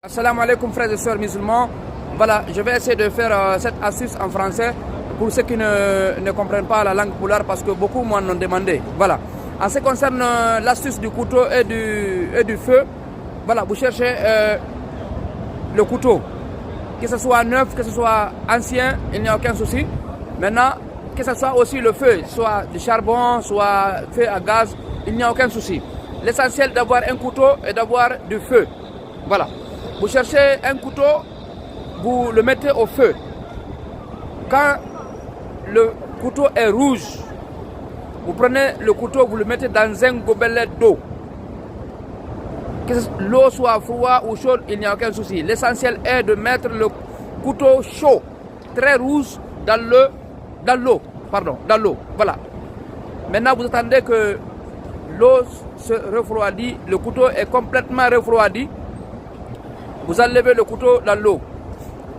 Assalamu alaikum frères et sœurs musulmans. Voilà, je vais essayer de faire cette astuce en français pour ceux qui ne comprennent pas la langue pulaar parce que beaucoup m'en ont demandé. Voilà. En ce qui concerne l'astuce du couteau et du feu, voilà, vous cherchez le couteau. Que ce soit neuf, que ce soit ancien, il n'y a aucun souci. Maintenant, que ce soit aussi le feu, soit du charbon, soit feu à gaz, il n'y a aucun souci. L'essentiel d'avoir un couteau et d'avoir du feu. Voilà. Vous cherchez un couteau, vous le mettez au feu. Quand le couteau est rouge, vous prenez le couteau, vous le mettez dans un gobelet d'eau. Que l'eau soit froide ou chaude, il n'y a aucun souci. L'essentiel est de mettre le couteau chaud, très rouge, dans l'eau. Voilà. Maintenant, vous attendez que l'eau se refroidit, le couteau est complètement refroidi. Vous enlevez le couteau dans l'eau.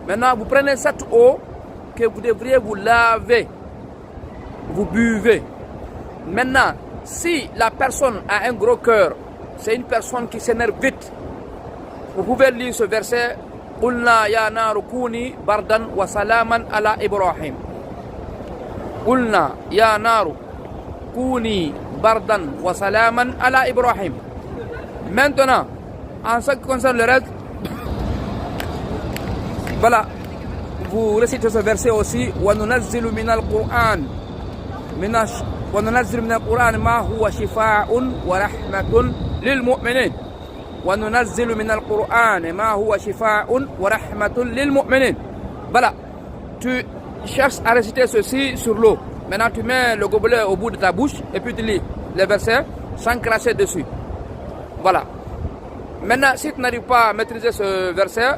Maintenant, vous prenez cette eau que vous devriez vous laver. Vous buvez. Maintenant, si la personne a un gros cœur, c'est une personne qui s'énerve vite, vous pouvez lire ce verset. Qulna ya naru kuni bardan wa salaman ala Ibrahim. Qulna ya naru kuni bardan wa salaman ala Ibrahim. Maintenant, en ce qui concerne le reste, voilà, vous récitez ce verset aussi. وَنُنَزِّلُ مِنَ الْقُرْآنِ مَا هُوَ شِفَاءٌ وَرَحْمَةٌ لِلْمُؤْمِنِينَ وَنُنَزِّلُ مِنَ الْقُرْآنِ مَا هُوَ شِفَاءٌ وَرَحْمَةٌ لِلْمُؤْمِنِينَ. Voilà, tu cherches à réciter ceci sur l'eau. Maintenant, tu mets le gobelet au bout de ta bouche et puis tu lis les versets sans cracher dessus. Voilà. Maintenant, si tu n'arrives pas à maîtriser ce verset,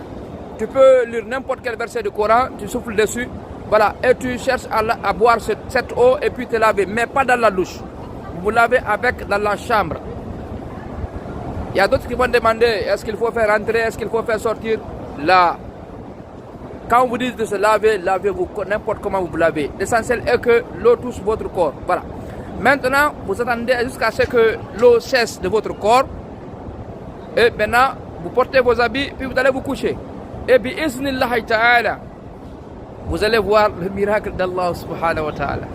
tu peux lire n'importe quel verset du Coran, tu souffles dessus, voilà, et tu cherches à boire cette eau et puis te laver, mais pas dans la douche. Vous lavez dans la chambre. Il y a d'autres qui vont demander, est-ce qu'il faut faire rentrer, est-ce qu'il faut faire sortir? Là, quand on vous dit de se laver, lavez-vous n'importe comment vous lavez. L'essentiel est que l'eau touche votre corps. Voilà. Maintenant, vous attendez jusqu'à ce que l'eau cesse de votre corps. Et maintenant, vous portez vos habits, puis vous allez vous coucher. Et bi'iznillahi ta'ala, vous allez voir le miracle d'Allah subhanahu wa ta'ala.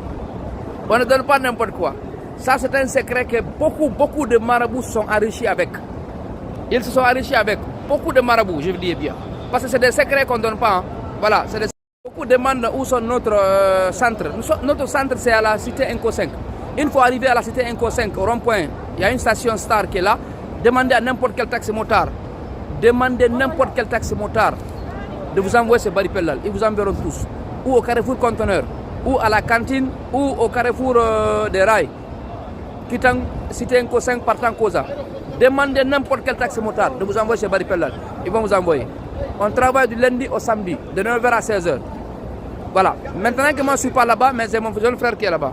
On ne donne pas n'importe quoi. Ça, c'est un secret que beaucoup de marabouts sont enrichis avec. Ils se sont enrichis avec. Beaucoup de marabouts, je vous dis bien. Parce que c'est des secrets qu'on ne donne pas. Hein. Voilà, beaucoup demandent où sont notre centre. Notre centre, c'est à la cité Inco 5. Une fois arrivé à la cité Inco 5, au rond-point, il y a une station Star qui est là. Demandez à n'importe quel taxi-motard. Demandez n'importe quel taxi-motard de vous envoyer ce baripellal. Ils vous enverront tous. Ou au carrefour conteneur, ou à la cantine, ou au carrefour des rails. Quittant cité Inco 5 partant Koza. Demandez n'importe quel taxi-motard de vous envoyer ce baripellal. Ils vont vous envoyer. On travaille du lundi au samedi, de 9h à 16h. Voilà. Maintenant que moi je ne suis pas là-bas, mais c'est mon jeune frère qui est là-bas.